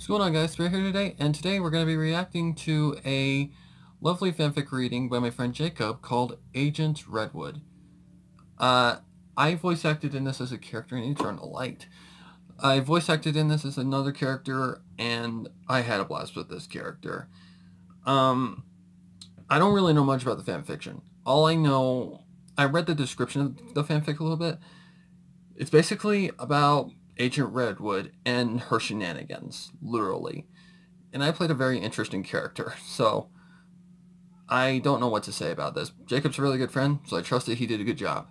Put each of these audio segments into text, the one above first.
What's going on, guys? Sparrow here today, and today we're going to be reacting to a lovely fanfic reading by my friend Jacob called Agent Redwood. I voice acted in this as a character in Eternal Light. I voice acted in this as another character, and I had a blast with this character. I don't really know much about the fanfiction. All I know, I read the description of the fanfic a little bit. It's basically about Agent Redwood and her shenanigans, literally. And I played a very interesting character, so I don't know what to say about this. Jacob's a really good friend, so I trust that he did a good job.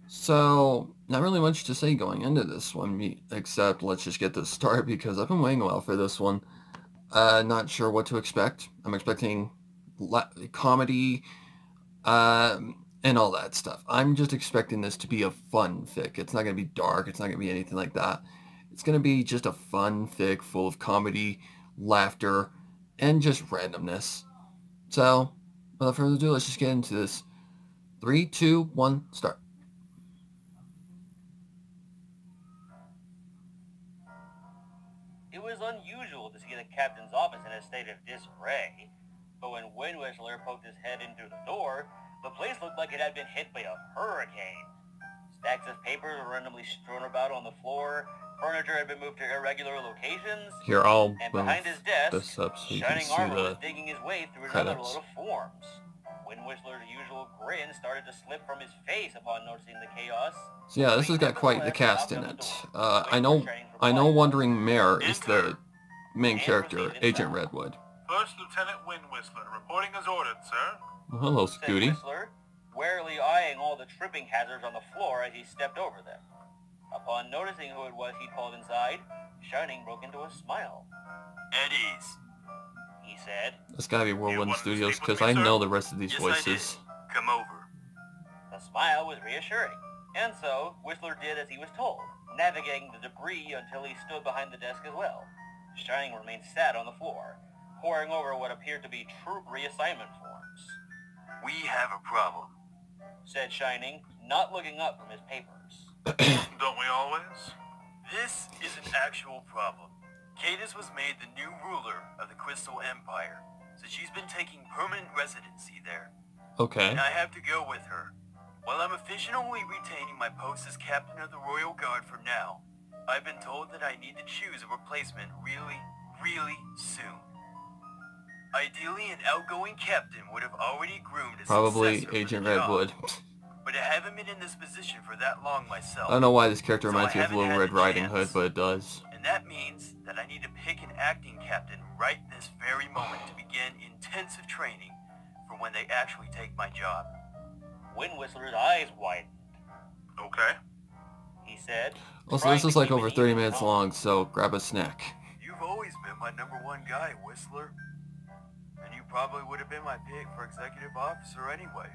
So, not really much to say going into this one, except let's just get this started because I've been waiting a while for this one. Not sure what to expect. I'm expecting comedy, and all that stuff. I'm just expecting this to be a fun fic. It's not going to be dark. It's not going to be anything like that. It's going to be just a fun fic full of comedy, laughter, and just randomness. So, without further ado, let's just get into this. 3, 2, 1, start. It was unusual to see the captain's office in a state of disarray, but when Wind Whistler poked his head in through the door, the place looked like it had been hit by a hurricane. Stacks of papers were randomly strewn about on the floor, furniture had been moved to irregular locations, Here, I'll and move behind his desk, this up so you can Shining see Armor the was digging his way through another load of forms. Wind Whistler's usual grin started to slip from his face upon noticing the chaos. So yeah, this has got quite the cast in it. I know Wandering Mare is the main character, Agent Redwood. First Lieutenant Wind Whistler, reporting as ordered, sir. Well, hello, Said Scooty. Whistler, warily eyeing all the tripping hazards on the floor as he stepped over them. Upon noticing who it was he'd called inside, Shining broke into a smile. Eddie's, he said. That's gotta be Whirlwind wanted to Studios, speak with because me, I sir? know the rest of these yes voices. I did. Come over. The smile was reassuring, and so Whistler did as he was told, navigating the debris until he stood behind the desk as well. Shining remained sat on the floor, poring over what appeared to be troop reassignment forms. We have a problem. Said Shining, not looking up from his papers. Don't we always? This is an actual problem. Cadis was made the new ruler of the Crystal Empire, so she's been taking permanent residency there. Okay. And I have to go with her. While I'm officially retaining my post as captain of the Royal Guard for now, I've been told that I need to choose a replacement really soon. Ideally, an outgoing captain would have already groomed a Probably successor for Agent the job, Redwood. but I haven't been in this position for that long myself. I don't know why this character So reminds I me of haven't Little had Red the Riding chance. Hood, but it does. And that means that I need to pick an acting captain right this very moment to begin intensive training for when they actually take my job. Wind Whistler's eyes widened. Okay. He said. Also, trying this is to like keep over an 30 even minutes tone. long, so grab a snack. You've always been my #1 guy, Whistler. And you probably would have been my pick for executive officer anyway.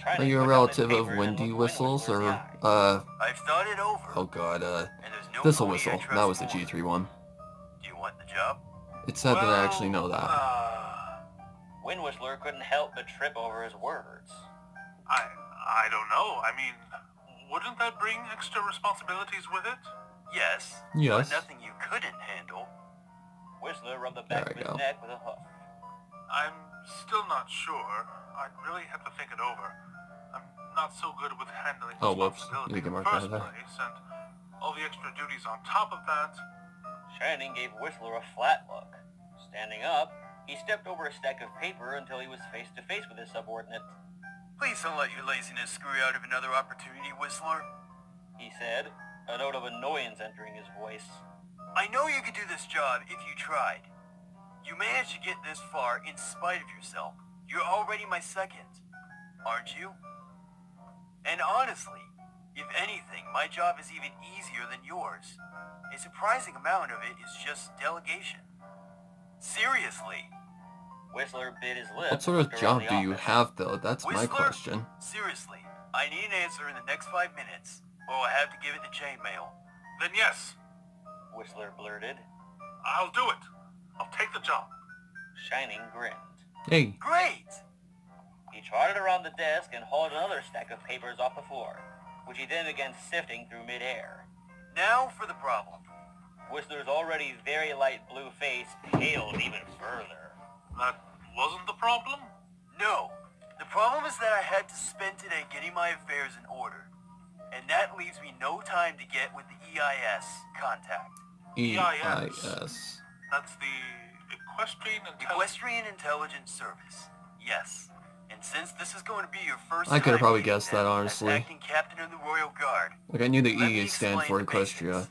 Shining Are you a put down his relative of papers and Windy looked Whistles, Wind or, Whistler in the eye. I've thought it over. oh god, and there's no Thistle pony I Whistle. trust That was the more. G3 one. Do you want the job? It's sad that I actually know that. Wind Whistler couldn't help but trip over his words. I don't know. I mean, wouldn't that bring extra responsibilities with it? Yes. Yes. But nothing you couldn't handle. Whistler rubbed the back of There we his go. neck with a huff. I'm still not sure. I'd really have to think it over. I'm not so good with handling Oh, whoops. responsibility You can in the mark that first there. place, and all the extra duties on top of that. Shining gave Whistler a flat look. Standing up, he stepped over a stack of paper until he was face to face with his subordinate. Please don't let your laziness screw you out of another opportunity, Whistler. He said, a note of annoyance entering his voice. I know you could do this job if you tried. You managed to get this far in spite of yourself. You're already my second, aren't you? And honestly, if anything, my job is even easier than yours. A surprising amount of it is just delegation. Seriously. Whistler bit his lip. What sort and of looked around job the do you office. have, though? That's my Whistler? question. Seriously, I need an answer in the next 5 minutes, or I'll have to give it to chainmail. Then yes, Whistler blurted. I'll do it. I'll take the job. Shining grinned. Hey, Great! He trotted around the desk and hauled another stack of papers off the floor, which he then began sifting through midair. Now for the problem. Whistler's already very light blue face paled even further. That wasn't the problem? No. The problem is that I had to spend today getting my affairs in order. And that leaves me no time to get with the EIS contact. EIS. That's the Equestrian Intelligence Service. Yes. And since this is going to be your first I could have time probably meeting guessed them that, as honestly. acting captain of the Royal Guard, Like, I knew the let me E stand explain for the Equestria. basics.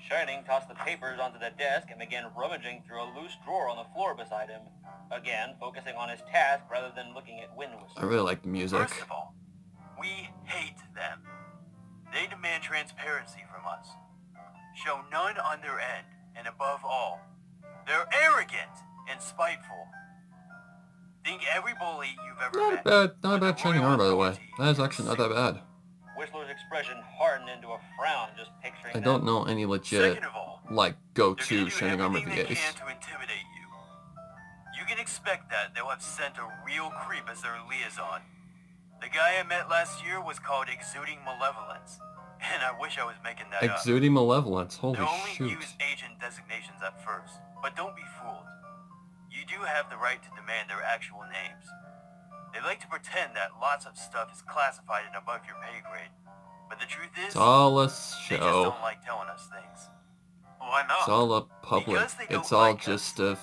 Shining tossed the papers onto the desk and began rummaging through a loose drawer on the floor beside him. Again, focusing on his task rather than looking at Wind I Whistler. really like the music. First of all, we hate them. They demand transparency from us. Show none on their end, and above all, they're arrogant and spiteful. Think every bully you've ever Not met. bad, not a with bad the training royal arm, by the way. authority That is in actually not that bad. Whistler's expression hardened into a frown just picturing I them. don't know any legit, Second of all, like, they're go-to gonna do shining armor everything they VAs. can to intimidate you. You can expect that they'll have sent a real creep as their liaison. The guy I met last year was called Exuding Malevolence, and I wish I was making that up. Exuding malevolence, holy They'll only shoot. use agent designations at first, but don't be fooled. You do have the right to demand their actual names. They like to pretend that lots of stuff is classified and above your pay grade, but the truth is, It's all a they just show. don't like telling us things. Why not? It's all a public. Because they don't It's all like us. just a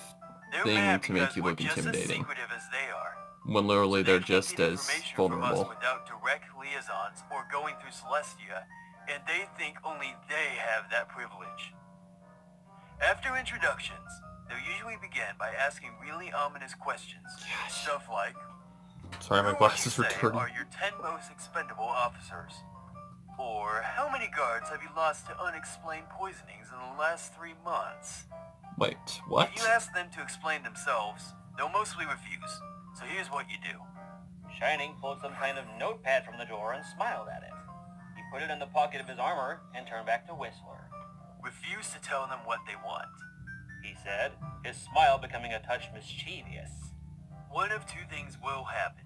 They're thing mad to make because you we're look just as intimidating. secretive as they are. When literally So they're they can't just get as information from us vulnerable. without direct liaisons or going through Celestia, and they think only they have that privilege. After introductions, they'll usually begin by asking really ominous questions. Gosh. Stuff like, Sorry, my "Who would glasses you are say dirty. are your 10 most expendable officers? Or how many guards have you lost to unexplained poisonings in the last 3 months?" Wait, what? If you ask them to explain themselves, they'll mostly refuse. So here's what you do. Shining pulled some kind of notepad from the drawer and smiled at it. He put it in the pocket of his armor and turned back to Whistler. Refuse to tell them what they want. He said, his smile becoming a touch mischievous. One of two things will happen.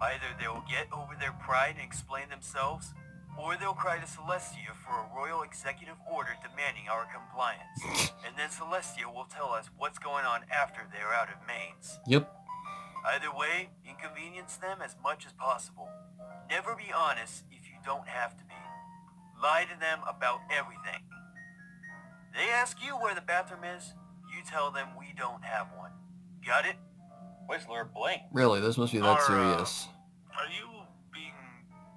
Either they'll get over their pride and explain themselves, or they'll cry to Celestia for a royal executive order demanding our compliance. And then Celestia will tell us what's going on after they're out of mains. Yep. Either way, inconvenience them as much as possible. Never be honest if you don't have to be. Lie to them about everything. They ask you where the bathroom is, you tell them we don't have one. Got it? Whistler blinked. Really, this must be that serious. Are you being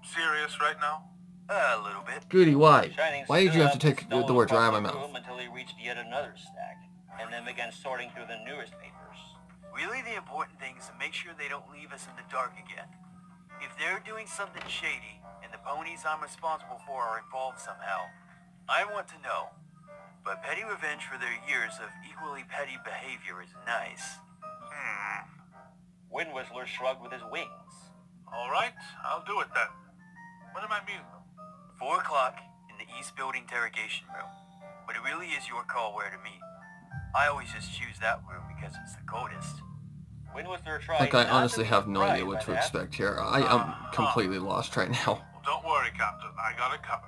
serious right now? A little bit. Goody, why? Shining Why did you stood have to up take and the stumbled words right out across of my the mouth? room until he reached yet another stack, and then began sorting through the newest papers. Really the important thing is to make sure they don't leave us in the dark again. If they're doing something shady, and the ponies I'm responsible for are involved somehow, I want to know. But petty revenge for their years of equally petty behavior is nice. Wind Whistler shrugged with his wings. All right, I'll do it then. When am I meeting them? 4 o'clock in the East Building interrogation room. But it really is your call where to meet. I always just choose that room because it's the coldest. Wind Whistler tried Like, I not to honestly be have no idea surprised what by to that. expect here. I'm completely lost right now. Well, don't worry, Captain. I got it covered.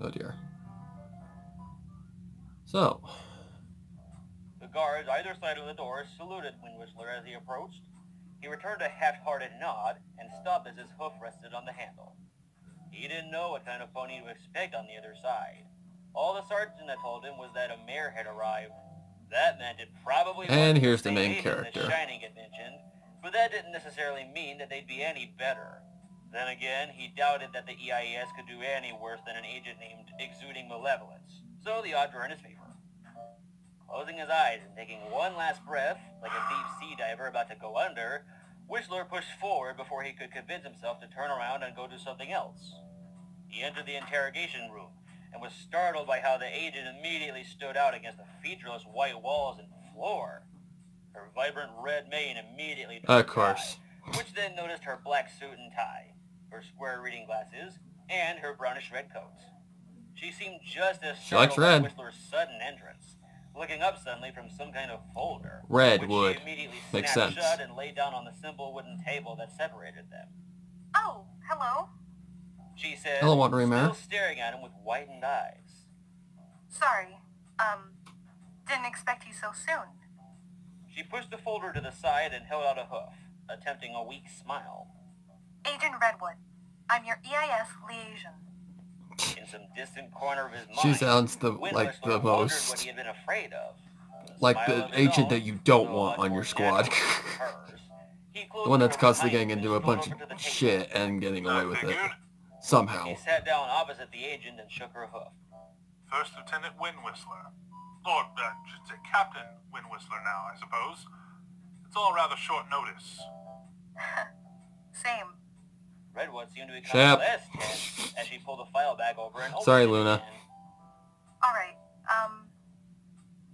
Oh dear. So, The guards either side of the door saluted Wind Whistler as he approached. He returned a half-hearted nod and stopped as his hoof rested on the handle. He didn't know what kind of pony to expect on the other side. All the sergeant had told him was that a mare had arrived. That meant it probably And wasn't here's the same main agent character. that Shining had mentioned, but that didn't necessarily mean that they'd be any better. Then again, he doubted that the EIS could do any worse than an agent named Exuding Malevolence, so the odds were in his favor. Closing his eyes and taking one last breath, like a deep sea diver about to go under, Whistler pushed forward before he could convince himself to turn around and go do something else. He entered the interrogation room and was startled by how the agent immediately stood out against the featureless white walls and floor. Her vibrant red mane immediately of turned course. dry, which then noticed her black suit and tie, her square reading glasses, and her brownish red coat. She seemed just as She likes startled by red. Whistler's sudden entrance, looking up suddenly from some kind of folder, Redwood. which she immediately Makes snapped sense. shut and laid down on the simple wooden table that separated them. Oh, hello. She said, Hello, Wandering Mare. still staring at him with widened eyes. Sorry, Didn't expect you so soon. She pushed the folder to the side and held out a hoof, attempting a weak smile. Agent Redwood, I'm your EIS liaison. In some distant corner of his mind, She sounds the Wind like Whistler the wondered what most he had been afraid of. like the agent that you don't want on your squad. The one that's constantly getting into a bunch of shit and getting away with it somehow. She sat down opposite the agent and shook her hoof. First Lieutenant Wind Whistler. Or, I should say Captain Wind Whistler now, I suppose. It's all rather short notice. Same. Redwood seemed to become Shep. less tense as she pulled the file bag over and opened Sorry, it Luna. again. Alright,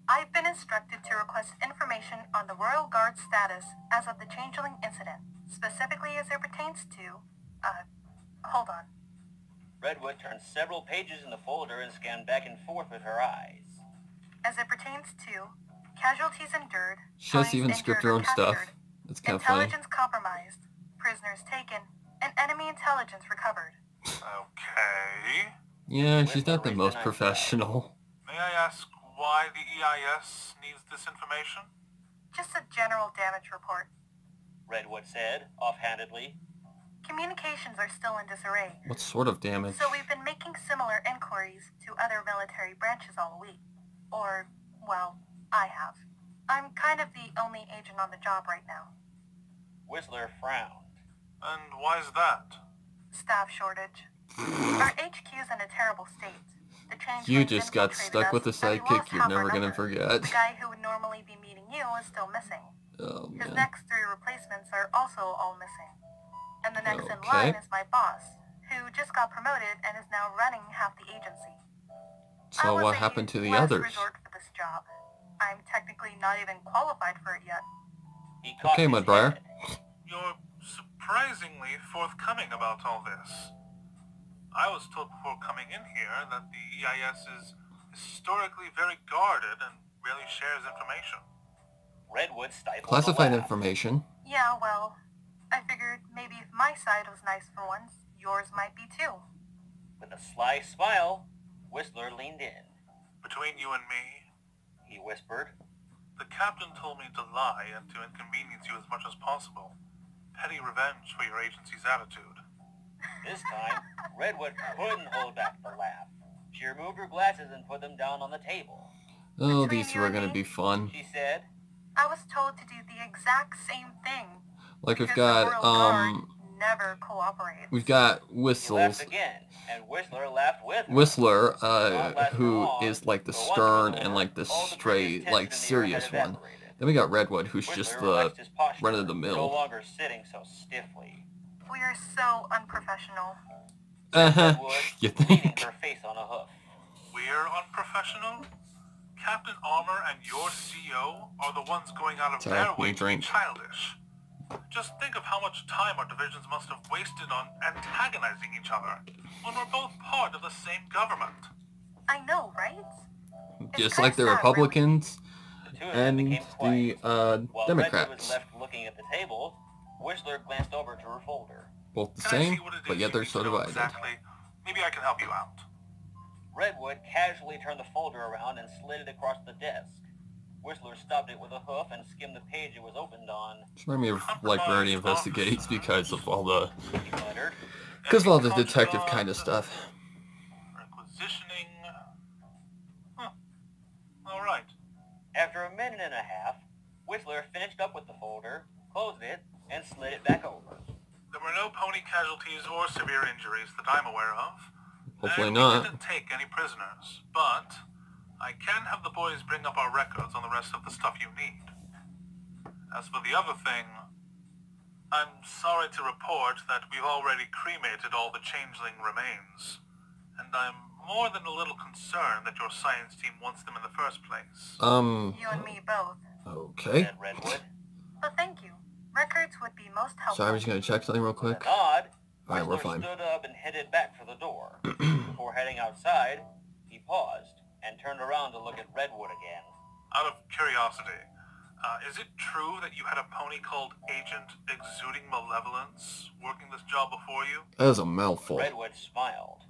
I've been instructed to request information on the Royal Guard status as of the Changeling incident, specifically as it pertains to, hold on. Redwood turned several pages in the folder and scanned back and forth with her eyes. As it pertains to casualties endured, She has ponies even injured script her or own stuff. captured, It's kind of funny. intelligence compromised, prisoners taken, and enemy intelligence recovered. Okay. Yeah, she's not the most professional. May I ask why the EIS needs this information? Just a general damage report. Redwood said, offhandedly. Communications are still in disarray. What sort of damage? So we've been making similar inquiries to other military branches all week. Or, well, I have. I'm kind of the only agent on the job right now. Whistler frowned. And why's that? Staff shortage. Our HQ is in a terrible state. The You changelings just got infiltrated stuck us, with a and we sidekick lost you're half our never gonna number. forget. The guy who would normally be meeting you is still missing. Oh His man. next 3 replacements are also all missing. And the next in Okay. line is my boss, who just got promoted and is now running half the agency. I So was what a happened to the last others? resort for this job. I'm technically not even qualified for it yet. He cocked Okay, his Mudbriar. head. You're surprisingly forthcoming about all this. I was told before coming in here that the EIS is historically very guarded and rarely shares information. Redwood stifled Classified a laugh. information. Yeah, well, I figured maybe if my side was nice for once, yours might be too. With a sly smile, Whistler leaned in. Between you and me, He whispered. the captain told me to lie and to inconvenience you as much as possible. Petty revenge for your agency's attitude. This time, Redwood couldn't hold back the laugh. She removed her glasses and put them down on the table. Oh, Between these two you are and gonna me? be fun. She said, I was told to do the exact same thing. Like we've because the got Royal Guard never cooperates. we've got he laughed Whistles. again, and Whistler laughed with her. Whistler, who is like the stern and like the All the straight, previous like tension in the air had serious one. evaporated. Then we got Redwood, who's just Whistler the relaxed his posture, run of the no mill. longer sitting so stiffly. We are so unprofessional. Uh-huh. Redwood, You leaning think? her face on a hoof. We're unprofessional? Captain Armor and your CO are the ones going out of Sorry, their need a way to be drink. childish. Just think of how much time our divisions must have wasted on antagonizing each other when we're both part of the same government. I know, right? It's Just kinda like the sad, Republicans The two of them and became quiet. the While Redwood was Democrats. left looking at the table, Whistler glanced over to her folder. Both the Can I see same, what it but is yet you they're need to so know divided. exactly? Maybe I can help you out. Redwood casually turned the folder around and slid it across the desk. Whistler stopped it with a hoof and skimmed the page it was opened on. Just remind me of like Rarity Investigates because of all the He muttered. detective kind of stuff. Requisitioning. Huh. All right. After a minute and a half, Whistler finished up with the folder, closed it, and slid it back over. There were no pony casualties or severe injuries that I'm aware of. Hopefully and not. We didn't take any prisoners, but I can have the boys bring up our records on the rest of the stuff you need. As for the other thing, I'm sorry to report that we've already cremated all the changeling remains, and I'm more than a little concerned that your science team wants them in the first place. You and me both. Okay. Said Redwood. But thank you. Records would be most helpful. Sorry, I'm just gonna check something real With a quick. nod, Alright, we're Whistler fine. stood up and headed back for the door. Before heading outside, he paused and turned around to look at Redwood again. Out of curiosity, is it true that you had a pony called Agent Exuding Malevolence working this job before you? That is a mouthful. Redwood smiled.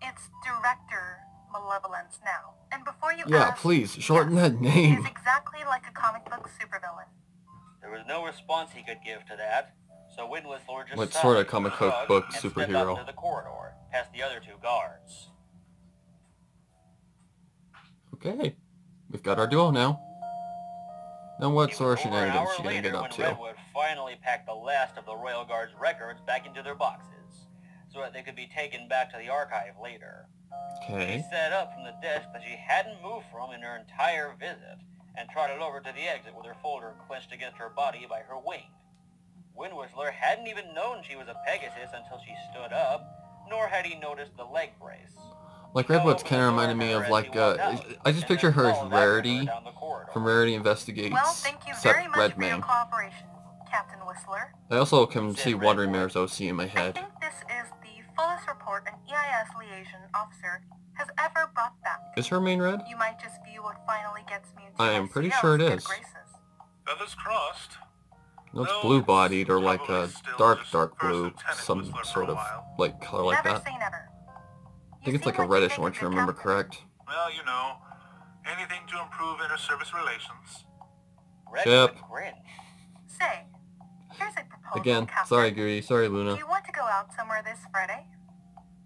It's Director Malevolence now. And before you Yeah, ask, please, shorten yes, that he name. is exactly like a comic book supervillain. There was no response he could give to that, so Whistler just What sighed, sort of comic shrugged, book and stepped out superhero? into the corridor, past the other 2 guards. Okay, we've got our duo now. Now what It sort of was over an shenanigans hour is she gonna later get up when to? Redwood finally packed the last of the Royal Guard's records back into their boxes, so that they could be taken back to the archive later. She Okay. sat up from the desk that she hadn't moved from in her entire visit, and trotted over to the exit with her folder clenched against her body by her wing. Whistler hadn't even known she was a Pegasus until she stood up, nor had he noticed the leg brace. Like Redwood's kind of reminded me of like, I just picture her as Rarity from Rarity Investigates, Well, thank you except very much for your Redman. cooperation, Captain Whistler. I also can Said see Redwood. Wandering Mare's OC in my I head. think this is the fullest report an EIS liaison officer has ever brought back. Is her main red? You might just be what finally gets me into I am pretty ICO's sure it good is. graces. Feathers crossed. No, it's No, blue-bodied or it's like probably a still dark just blue, First Lieutenant some Whistler for sort a of while. like color like Never that. say never. I think it's like a reddish one if you remember correct. Well, you know, anything to improve inter-service relations. Redwood Chip. grinned. Say, here's a proposal, Again, Captain. sorry Goody, sorry Do Luna. you want to go out somewhere this Friday?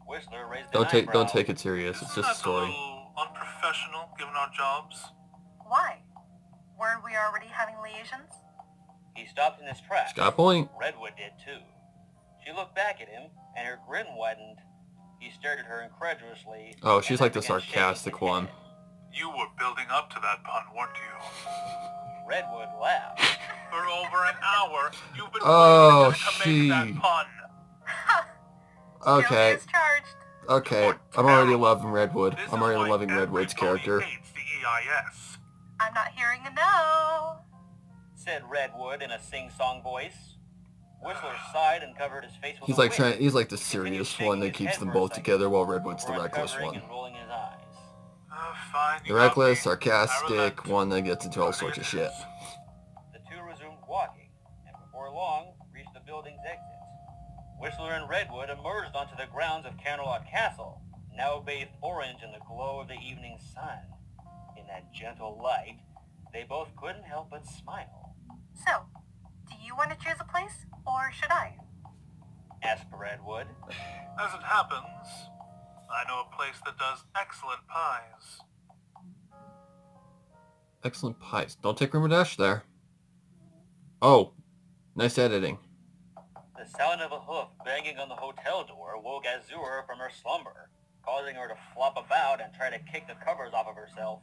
Whistler raised an Don't eyebrow. take it serious. It's Isn't just a that story. little unprofessional, given our jobs? Why? Weren't we already having liaisons? He stopped in his tracks. She's got a point. Redwood did too. She looked back at him, and her grin widened. He stared at her incredulously. Oh, she's and like the then began shaking sarcastic his one. head. You were building up to that pun, weren't you? Redwood laughed. For over an hour, you've been Oh, waiting to make that pun. Okay, Guilty as charged. okay. I'm already loving Redwood. This I'm is already why loving Redwood's everybody character. hates the EIS. I'm not hearing a no. Said Redwood in a sing-song voice. Whistler sighed and covered his face with He's a like wig. he's like the He continued serious one that shaking keeps his them head for a both second together while Redwood's the before reckless uncovering one. and rolling his eyes. Fine, The you got reckless, me. sarcastic I relent. one that gets into all Whatever sorts of it shit. is. The 2 resumed walking, and before long, reached the building's exit. Whistler and Redwood emerged onto the grounds of Camelot Castle, now bathed orange in the glow of the evening sun. In that gentle light, they both couldn't help but smile. So, do you want to choose a place, or should I? Asked Redwood. As it happens, I know a place that does excellent pies. Excellent pies. Don't take Rumor Dash there. Oh, nice editing. The sound of a hoof banging on the hotel door woke Azure from her slumber, causing her to flop about and try to kick the covers off of herself.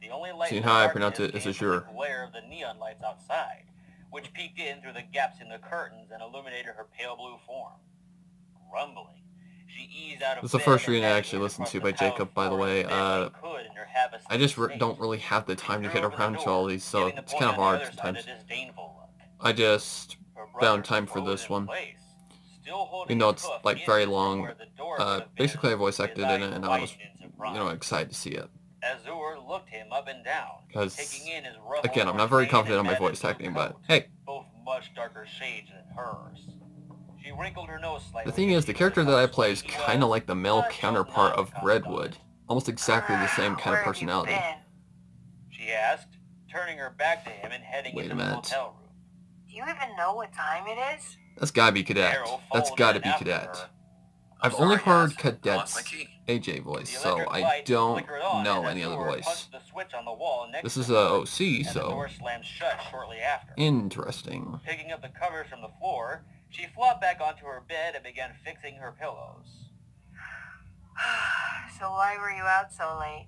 The only light See in how the I darkness pronounce it is came from the Azure. glare of the neon lights outside, which peeked in through the gaps in the curtains and illuminated her pale blue form. Grumbling, she eased out of This is the bed first and reading I navigated actually listened across to the by tiled Jacob, by the floor way. as best she could in her half-asleep I just state. don't really have the She time to threw get over the around to door, all these, so giving the it's boy kind of on the hard other side sometimes. a disdainful look. I just Her brother found time for froze this in one. place, still holding Even though his it's hoof like very inches from long. where the door could have been. Basically I voice His acted in eyes it, and I was, widened in surprise. excited to see it. Azure looked him up and down, 'Cause, taking in his rough again, I'm orange not very mane confident and on my matted voice blue acting, but coat, hey. both much darker shades than hers. She wrinkled her nose slightly. The thing as is, she the character noticed that how I play is sweet he kind of was, like the male but chose counterpart not of to comment on Redwood. it. Almost exactly the same kind of personality. She asked, turning her back to him and heading Wait a into the minute. hotel room. Do you even know what time it is? That's gotta be Cadet. Arrow That's followed gotta in be after Cadet. her. I've I'm only sorry, heard yes. I lost Cadet's my key. AJ voice, The so electric I light don't flickered on know as any other Azure voice. punched the switch on the wall next This to is her, a OC, and the so door slammed shut shortly after. interesting. Picking up the covers from the floor, she flopped back onto her bed and began fixing her pillows. So why were you out so late?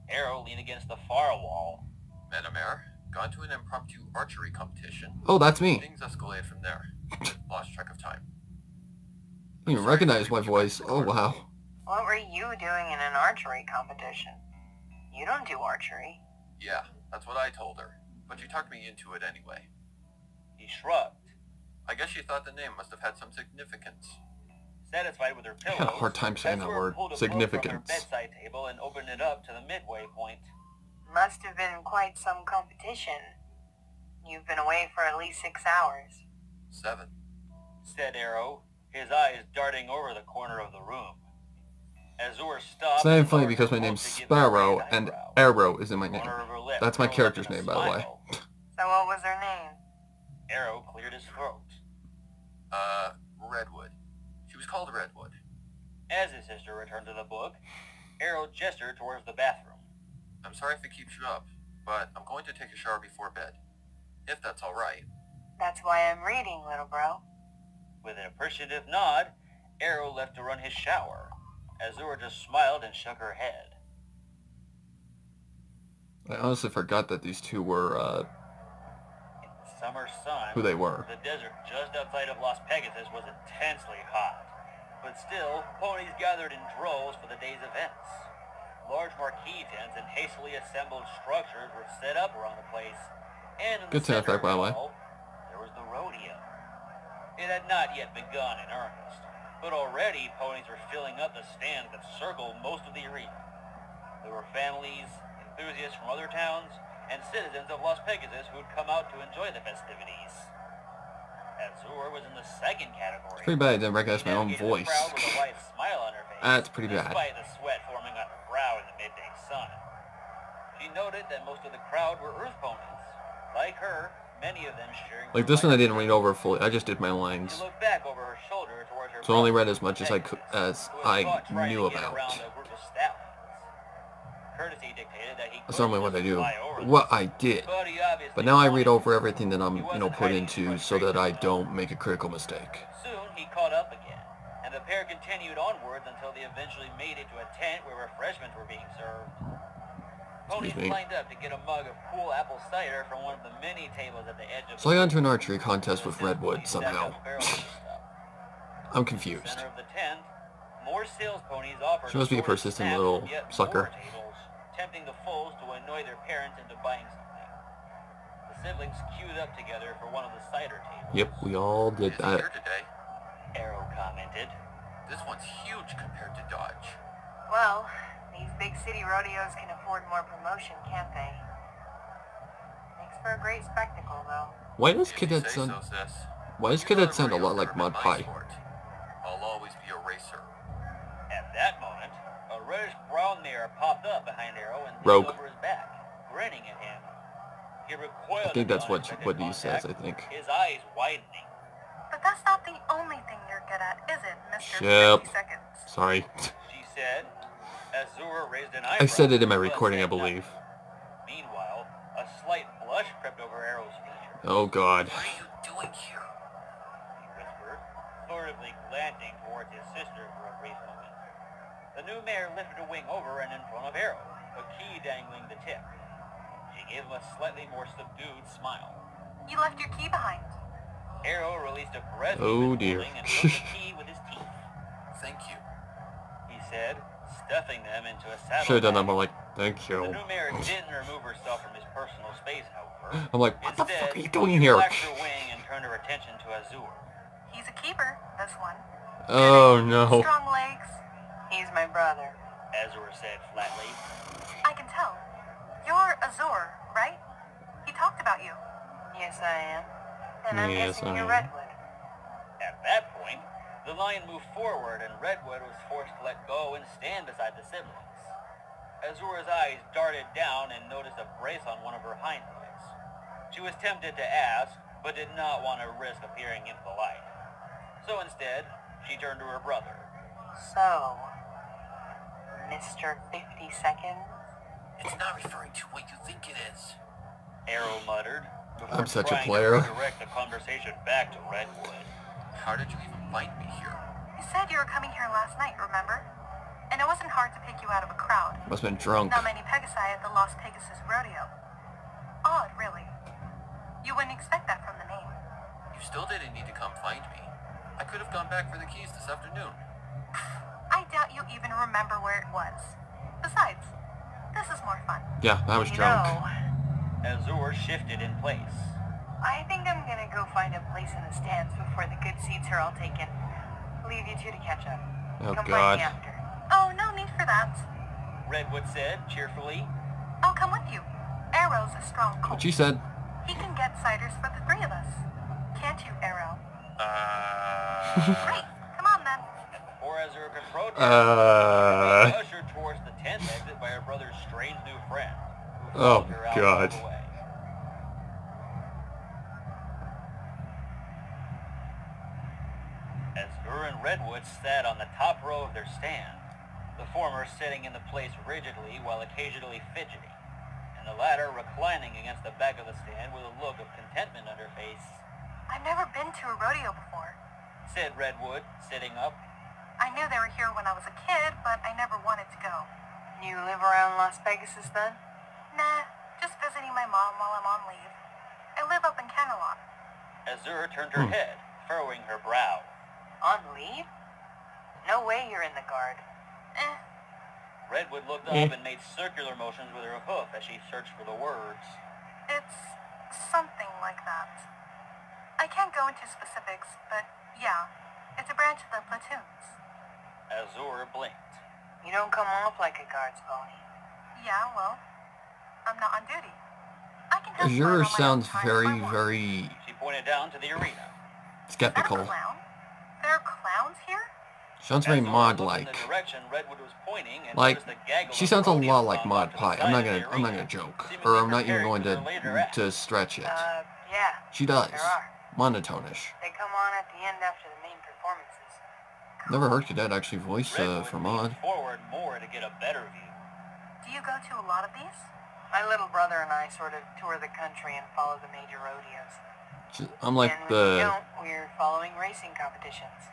Arrow leaned against the far wall. Madam Mayor, gone to an impromptu archery competition. Oh, that's me. Things escalated from there. Lost track of time. You even recognize my voice. Oh, wow. What were you doing in an archery competition? You don't do archery. Yeah, that's what I told her. But she talked me into it anyway. He shrugged. I guess she thought the name must have had some significance. Satisfied with her I pillows, had a hard time saying that Azure word. pulled a book from her Significance. bedside table and opened it up to the midway point. Must have been quite some competition. You've been away for at least 6 hours. 7. Said Arrow, his eyes darting over the corner of the room. Azure stopped. It's not even funny because my name's Sparrow and Arrow is in my name. That's my character's name, by the way. So what was her name? Arrow cleared his throat. Redwood. She was called Redwood. As his sister returned to the book, Arrow gestured towards the bathroom. I'm sorry if it keeps you up, but I'm going to take a shower before bed. If that's alright. That's why I'm reading, little bro. With an appreciative nod, Arrow left to run his shower. Azure just smiled and shook her head. I honestly forgot that these two were, In the summer sun, who they were. the desert just outside of Las Pegasus was intensely hot. But still, ponies gathered in droves for the day's events. Large marquee tents and hastily assembled structures were set up around the place. And in Good the sound center effect, by the of way. it all, there was the rodeo. It had not yet begun in earnest, but already ponies were filling up the stands that circled most of the arena. There were families, enthusiasts from other towns, and citizens of Las Pegasus who had come out to enjoy the festivities. Azure was in the second category. It's pretty bad I didn't recognize my own Navigated the voice. crowd with a wide smile on her face, That's pretty bad. despite the sweat forming on her brow in the midday sun. She noted that most of the crowd were earth ponies. Like her, many of them sharing... Like this one I didn't read over fully, I just did my lines. She looked back over her shoulder towards her So I only read brother, as much as I could, as who was I caught trying knew to get about. around a group of stallions. Courtesy dictated that he That's normally what I couldn't do. fly over them, What I did. but he obviously But now I read wanted over to. everything that I'm, He you wasn't know, put hiding into his so that I frustration, don't make a critical mistake. Soon he caught up again, and the pair continued onwards until they eventually made it to a tent where refreshments were being served. Ponies me. lined up to get a mug of cool apple cider from one of the many tables at the edge of So I got into an the archery contest with Redwood somehow. I'm In the confused. center of the tent, more sales ponies offered She must be a assorted persistent snacks little from yet sucker. more tables, tempting the foals to annoy their parents into buying something. The siblings queued up together for one of the cider tables. Yep, we all did Is that. here today? Arrow commented. This one's huge compared to Dodge. Well, these big city rodeos can afford more promotion, can't they? Makes for a great spectacle, though. Why does If you Cadet say sound... so, sis. Why does You Cadet know sound a lot rodeos like are Mod my Pie? sport. I'll always be a racer. At that moment, a reddish-brown mare popped up behind Arrow and Rogue. leaned over his back, grinning at him. He recoiled. I think at the that's what unexpected he says, I contact, think. his eyes widening. But that's not the only thing you're good at, is it, Mr. Yep. 50 Seconds? Sorry. She said. Azure raised an eyebrow. I said it in my but recording, I said nothing. believe. Meanwhile, a slight blush crept over Arrow's features. Oh god. What are you doing here? He whispered, furtively glancing towards his sister for a brief moment. The new mare lifted a wing over and in front of Arrow, a key dangling the tip. She gave him a slightly more subdued smile. You left your key behind. Arrow released a breath Oh, he was dear. holding and took the key with his teeth. Thank you. He said, stuffing them into a saddle. Should have done that bag. more like, thank The you. new mare didn't remove herself from his personal space, however. I'm like, what the Instead, fuck are you doing she here? relaxed her wing and turned her attention to Azure. He's a keeper, this one. Oh no. Strong legs. He's my brother. Azure said flatly. I can tell. You're Azure, right? He talked about you. Yes, I am. And I'm Yes, guessing I you're am. Redwood. At that point, the lion moved forward and Redwood was forced to let go and stand beside the siblings. Azure's eyes darted down and noticed a brace on one of her hind legs. She was tempted to ask, but did not want to risk appearing into the light. So instead, she turned to her brother. So, Mr. 50 Seconds? It's not referring to what you think it is. Arrow muttered, before I'm such a trying player. to redirect the conversation back to Redwood. How did you even find me here? You said you were coming here last night, remember? And it wasn't hard to pick you out of a crowd. Must have been drunk. Not many Pegasi at the Las Pegasus Rodeo. Odd, really. You wouldn't expect that from the name. You still didn't need to come find me. I could have gone back for the keys this afternoon. I doubt you even remember where it was. Besides, this is more fun. Yeah, I was You drunk. know, Azure shifted in place. I think I'm gonna go find a place in the stands before the good seats are all taken. Leave you two to catch up. Oh Come god. find me after. Oh, no need for that. Redwood said cheerfully. I'll come with you. Arrow's a strong colt. What she said. He can get ciders for the three of us. Can't you, Arrow? Great. Come on, then. Before Azure could protest, she was ushered towards the tent exit by her brother's strange new friend, who Oh, followed her out God. all the way. As her and Redwood sat on the top row of their stand, the former sitting in the place rigidly while occasionally fidgeting, and the latter reclining against the back of the stand with a look of contentment on her face, I've never been to a rodeo before. said Redwood, sitting up. I knew they were here when I was a kid, but I never wanted to go. You live around Las Vegas then? Nah, just visiting my mom while I'm on leave. I live up in Camelot. Azure turned her head, furrowing her brow. On leave? No way you're in the guard. Redwood looked up and made circular motions with her hoof as she searched for the words. It's something like that. I can't go into specifics, but yeah, it's a branch of the platoons. Azure blinked. You don't come off like a guard's pony. Yeah, well, I'm not on duty. I can just Azure learn on my own sounds time if very, I want. very She pointed down to the arena. Is that a skeptical. clown? There are clowns here? Sounds very Azure looked mod-like. in the direction Redwood was pointing and Like, noticed the gaggle she of sounds a rodeo lot like clowns Mod off to the Pie. side I'm not of the gonna arena, joke, seemingly or I'm not even preparing going for their later act. to stretch it. Yeah. She does. There are. Monotonish. They come on at the end after the main performances. Never heard your dad actually voice Redwood for leaned Mod. forward more to get a better view. Do you go to a lot of these? My little brother and I sort of tour the country and follow the major rodeos. I'm like And when we the... don't, we're following racing competitions.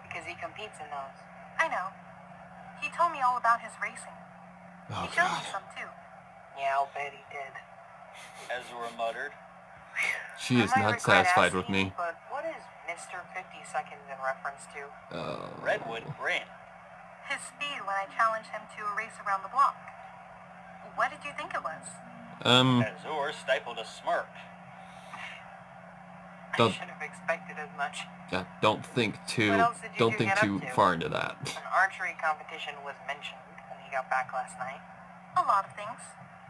Because he competes in those. I know. He told me all about his racing. Oh, He showed me God. some too. Yeah, I'll bet he did. Azure muttered. She is I might not regret satisfied with asking, me. But what is Mr. 50 Seconds in reference to? Redwood grinned. His speed when I challenged him to a race around the block. What did you think it was? Azure stifled a smirk. I Don't- should have expected as much. Yeah, don't think too... What else did you Don't two think get too up to? far into that. An archery competition was mentioned when he got back last night. A lot of things.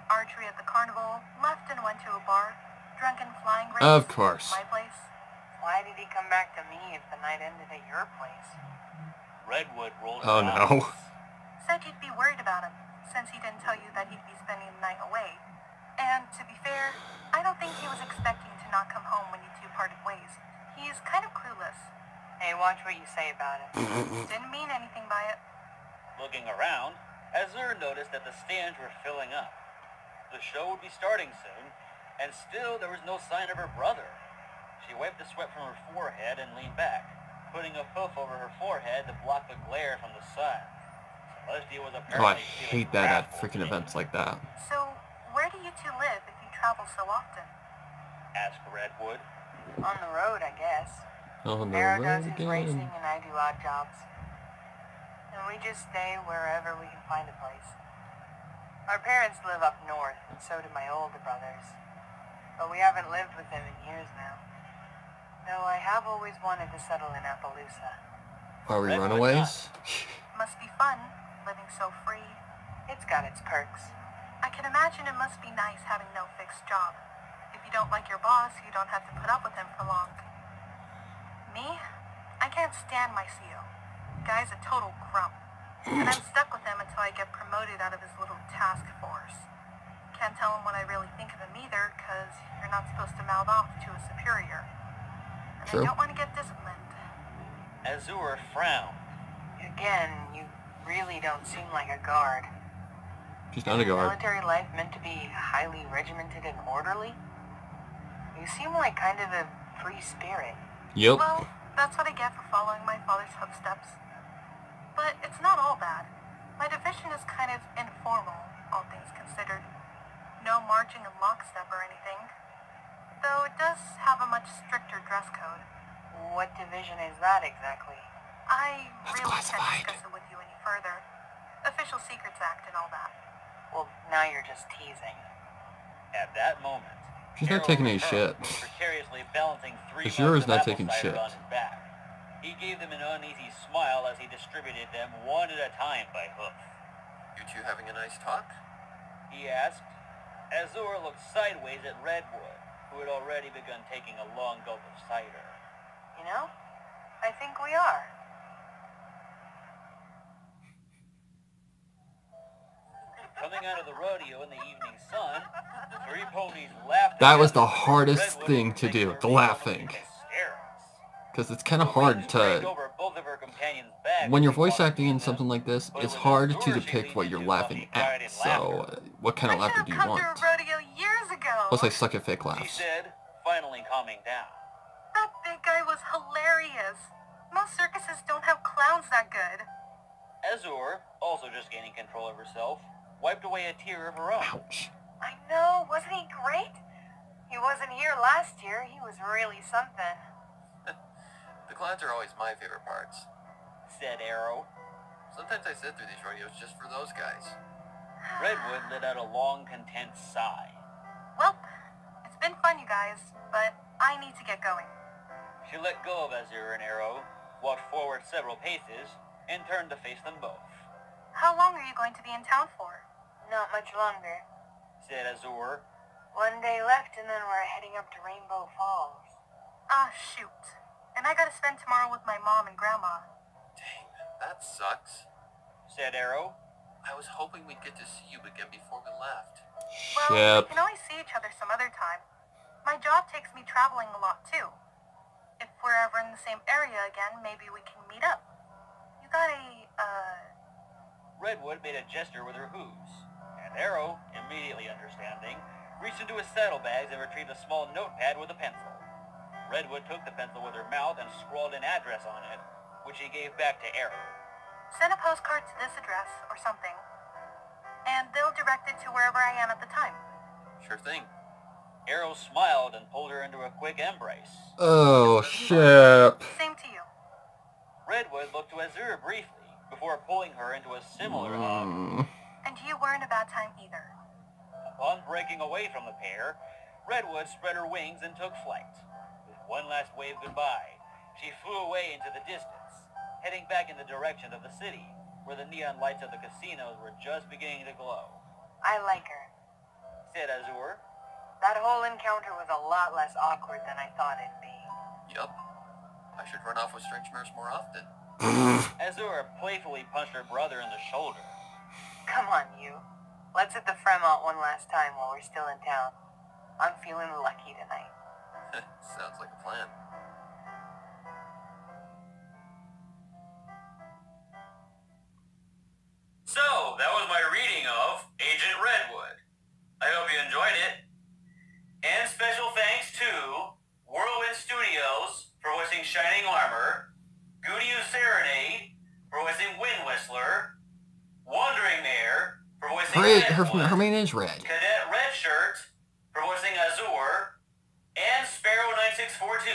Archery at the carnival, left and went to a bar, drunken flying race. Of course. My place. Why did he come back to me if the night ended at your place? Redwood rolled her Oh, no. eyes. Said you'd be worried about him, since he didn't tell you that he'd be spending the night away. And to be fair, I don't think he was expecting to not come home when you two parted ways. He's kind of clueless. Hey, watch what you say about him. Didn't mean anything by it. Looking around, Azure noticed that the stands were filling up. The show would be starting soon, and still there was no sign of her brother. She wiped the sweat from her forehead and leaned back, putting a hoof over her forehead to block the glare from the sun. Celestia was Oh, apparently I feeling hate that at wrathful freaking today. events like that. So, where do you two live if you travel so often? Asked Redwood. On the road, I guess. Oh, no, Sarah does his again. racing and I do odd jobs. And we just stay wherever we can find a place. Our parents live up north, and so do my older brothers. But we haven't lived with them in years now. Though I have always wanted to settle in Appaloosa. Are we Redwood runaways? Must be fun, living so free. It's got its perks. I can imagine it must be nice having no fixed job. If you don't like your boss, you don't have to put up with him for long. Me? I can't stand my CO. Guy's a total grump. And I'm stuck with him until I get promoted out of his little task force. Can't tell him what I really think of him either, because you're not supposed to mouth off to a superior. And True. I don't want to get disciplined. Azure frowned. Again, you really don't seem like a guard. She's not a guard. Military life meant to be highly regimented and orderly? You seem like kind of a free spirit. Yep. Well, that's what I get for following my father's footsteps. But it's not all bad. My division is kind of informal, all things considered. No marching in lockstep or anything. Though it does have a much stricter dress code. What division is that exactly? I That's really can't classified. discuss it with you any further. Official Secrets Act and all that. Well, now you're just teasing. At that moment, She's not Harold taking any returned, shit. precariously balancing 3 Azure is mugs of not apple taking cider shit. on his back. He gave them an uneasy smile as he distributed them one at a time by hoof. You two having a nice talk? He asked. Azure looked sideways at Redwood, who had already begun taking a long gulp of cider. You know, I think we are. out of the rodeo in the evening sun, the three ponies laughed. That was the together, hardest Redwood thing to do, particularly the almost laughing. hysterics. Because it's kind of The hard wind sprayed to... over both of her companions' backs When as you're she voice walked acting in between something them, like this, but it it's was hard to Azure she depict leaned what you're into laughing while he cried at. in So, laughter. what kind I of should laughter have do you come to want? a rodeo years ago. Plus, I suck at fake She laughs. said, finally calming down. That big guy was hilarious. Most circuses don't have clowns that good. Azure, also just gaining control of herself, wiped away a tear of her own. Ouch. I know, wasn't he great? He wasn't here last year. He was really something. The clowns are always my favorite parts. Said Arrow. Sometimes I sit through these rodeos just for those guys. Redwood let out a long, content sigh. Well, it's been fun, you guys, but I need to get going. She let go of Azure and Arrow, walked forward several paces, and turned to face them both. How long are you going to be in town for? Not much longer. Said Azure. 1 day left and then we're heading up to Rainbow Falls. Ah, shoot. And I gotta spend tomorrow with my mom and grandma. Dang, that sucks. Said Arrow. I was hoping we'd get to see you again before we left. Well, Ship. we can always see each other some other time. My job takes me traveling a lot, too. If we're ever in the same area again, maybe we can meet up. You got a, Redwood made a gesture with her hooves, and Arrow, immediately understanding, reached into his saddlebags and retrieved a small notepad with a pencil. Redwood took the pencil with her mouth and scrawled an address on it, which he gave back to Arrow. send a postcard to this address or something, and they'll direct it to wherever I am at the time. Sure thing. Arrow smiled and pulled her into a quick embrace. Oh, Ship. Same to you. Redwood looked to Azure briefly before pulling her into a similar hug. And you weren't a bad time either. Upon breaking away from the pair, Redwood spread her wings and took flight. With one last wave goodbye, she flew away into the distance, heading back in the direction of the city, where the neon lights of the casinos were just beginning to glow. I like her. Said Azure. That whole encounter was a lot less awkward than I thought it'd be. Yup. I should run off with strange mares more often. Azure playfully punched her brother in the shoulder. Come on, you. Let's hit the Fremont one last time while we're still in town. I'm feeling lucky tonight. Sounds like a plan. So, that was my reading of Agent Redwood. I hope you enjoyed it. And special thanks to Whirlwind Studios for voicing Shining Armor, Goodyear Serenade for voicing Wind Whistler, Wandering Mare for voicing Redwood, Her main is red. Cadet Redshirt for voicing Azure, and Sparrow 9642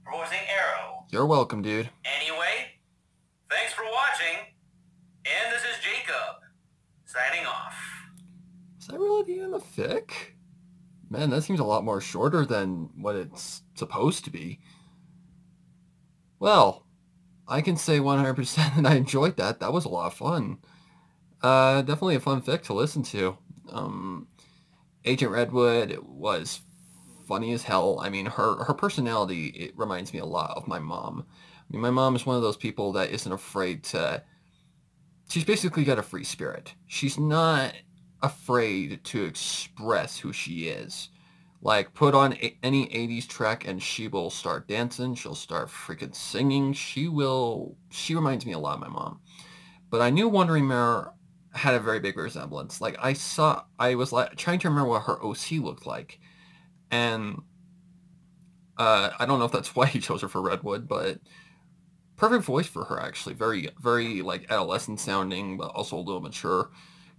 for voicing Arrow. You're welcome, dude. Anyway, thanks for watching, and this is Jacob, signing off. Is that really the end of fic? Man, that seems a lot more shorter than what it's supposed to be. Well, I can say 100% that I enjoyed that. That was a lot of fun. Definitely a fun fic to listen to. Agent Redwood was funny as hell. I mean, her personality, it reminds me a lot of my mom. I mean, my mom is one of those people that isn't afraid to... She's basically got a free spirit. She's not afraid to express who she is. Like, put on any 80s track and she will start dancing. She'll start freaking singing. She reminds me a lot of my mom. But I knew Wandering Mare had a very big resemblance. Like, I was like trying to remember what her OC looked like. And I don't know if that's why he chose her for Redwood, but perfect voice for her, actually. Very, very, like, adolescent sounding, but also a little mature.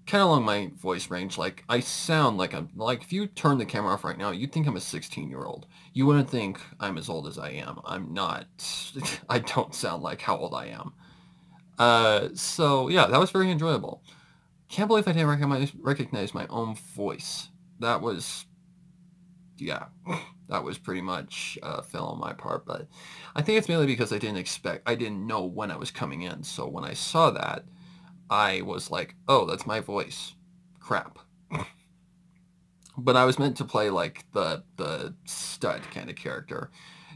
Kind of along my voice range. Like, I sound like I'm... Like, if you turn the camera off right now, you'd think I'm a 16-year-old. You wouldn't think I'm as old as I am. I'm not. I don't sound like how old I am. So, yeah, that was very enjoyable. Can't believe I didn't recognize my own voice. That was... Yeah, that was pretty much a fail on my part, but I think it's mainly because I didn't know when I was coming in, so when I saw that, I was like, oh, that's my voice. Crap. But I was meant to play, like, the stud kind of character.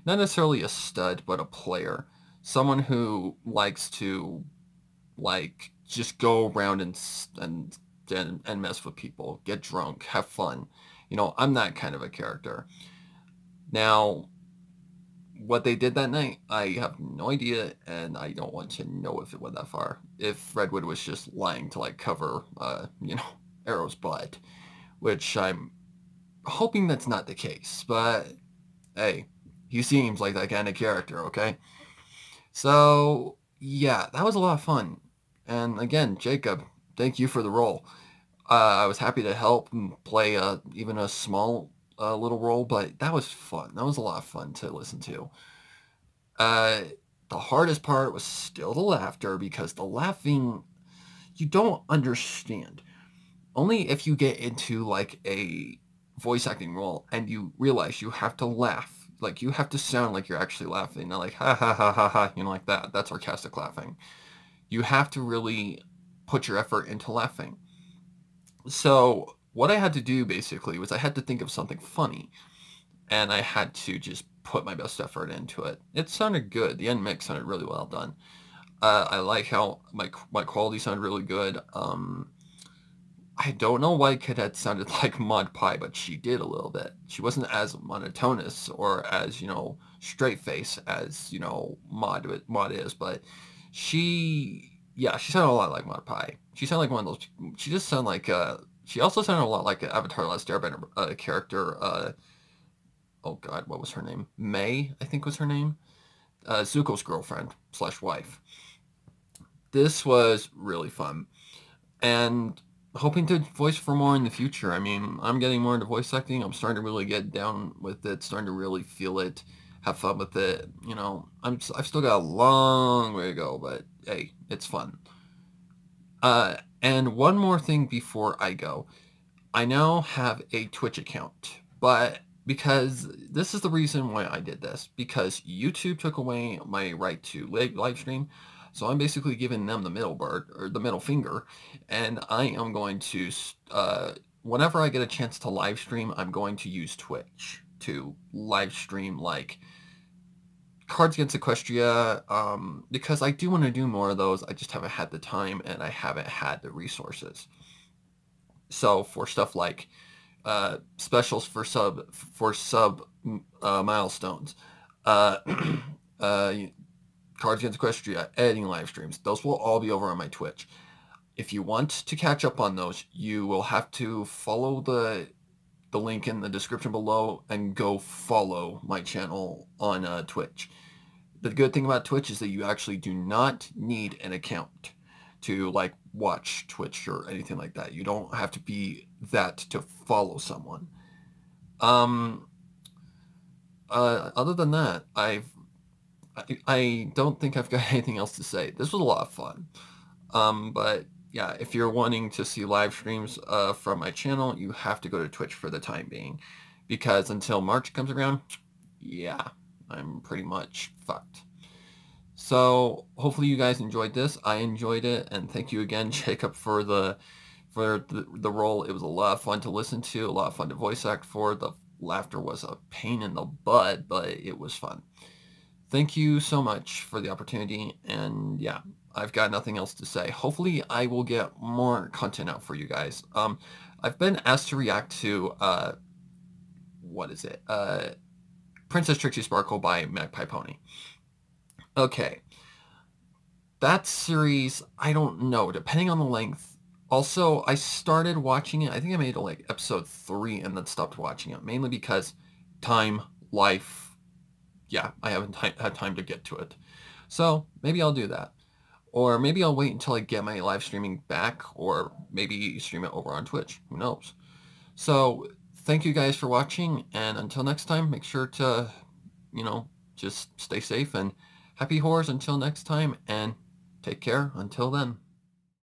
Not necessarily a stud, but a player. Someone who likes to, like, just go around and and mess with people, get drunk, have fun. You know, I'm that kind of a character. Now, what they did that night, I have no idea, and I don't want to know if it went that far. If Redwood was just lying to like cover, Arrow's butt, which I'm hoping that's not the case. But hey, he seems like that kind of character. Okay, so yeah, that was a lot of fun. And again, Jacob, thank you for the role. I was happy to help and play even a small little role, but that was fun. That was a lot of fun to listen to. Uh, the hardest part was still the laughter, because the laughing, you don't understand. Only if you get into like a voice acting role and you realize you have to laugh. Like you have to sound like you're actually laughing, not like ha ha ha ha ha, like that. That's sarcastic laughing. You have to really put your effort into laughing. So what I had to do basically was I had to think of something funny, and I had to just put my best effort into it. It sounded good. The end mix sounded really well done. I like how my quality sounded really good. I don't know why Cadet sounded like Mod Pie, but she did a little bit. She wasn't as monotonous or as, straight face as, Mod is, but she sounded a lot like Mod Pie. She sounded like one of those, she just sounded like, she also sounded a lot like an Avatar Last Airbender character, oh god, what was her name? May, I think was her name? Zuko's girlfriend / wife. This was really fun. And hoping to voice for more in the future. I mean, I'm getting more into voice acting. I'm starting to really get down with it, starting to really feel it, have fun with it. I've still got a long way to go, but hey, it's fun. And one more thing before I go. I now have a Twitch account, but because this is the reason why I did this, because YouTube took away my right to live stream. So I'm basically giving them the middle finger, and I am going to, whenever I get a chance to live stream, I'm going to use Twitch to live stream like Cards Against Equestria, because I do want to do more of those. I just haven't had the time, and I haven't had the resources. So for stuff like specials for sub milestones, Cards Against Equestria, editing live streams, those will all be over on my Twitch. If you want to catch up on those, you will have to follow the link in the description below and go follow my channel on Twitch. The good thing about Twitch is that you actually do not need an account to like watch Twitch or anything like that. You don't have to be that to follow someone. Other than that, I don't think I've got anything else to say. This was a lot of fun. But yeah, if you're wanting to see live streams from my channel, you have to go to Twitch for the time being, because until March comes around, yeah, I'm pretty much fucked. So hopefully you guys enjoyed this. I enjoyed it, and thank you again, Jacob, for the role. It was a lot of fun to listen to, a lot of fun to voice act for. The laughter was a pain in the butt, but it was fun. Thank you so much for the opportunity, and yeah, I've got nothing else to say. Hopefully I will get more content out for you guys. I've been asked to react to, what is it? Princess Trixie Sparkle by Magpie Pony. Okay. That series, I don't know, depending on the length. Also, I started watching it, I think I made it like episode 3 and then stopped watching it, mainly because time, life, yeah, I haven't had time to get to it. So maybe I'll do that. Or maybe I'll wait until I get my live streaming back, or maybe stream it over on Twitch. Who knows? So thank you guys for watching, and until next time, make sure to, just stay safe, and happy horrors until next time, and take care until then.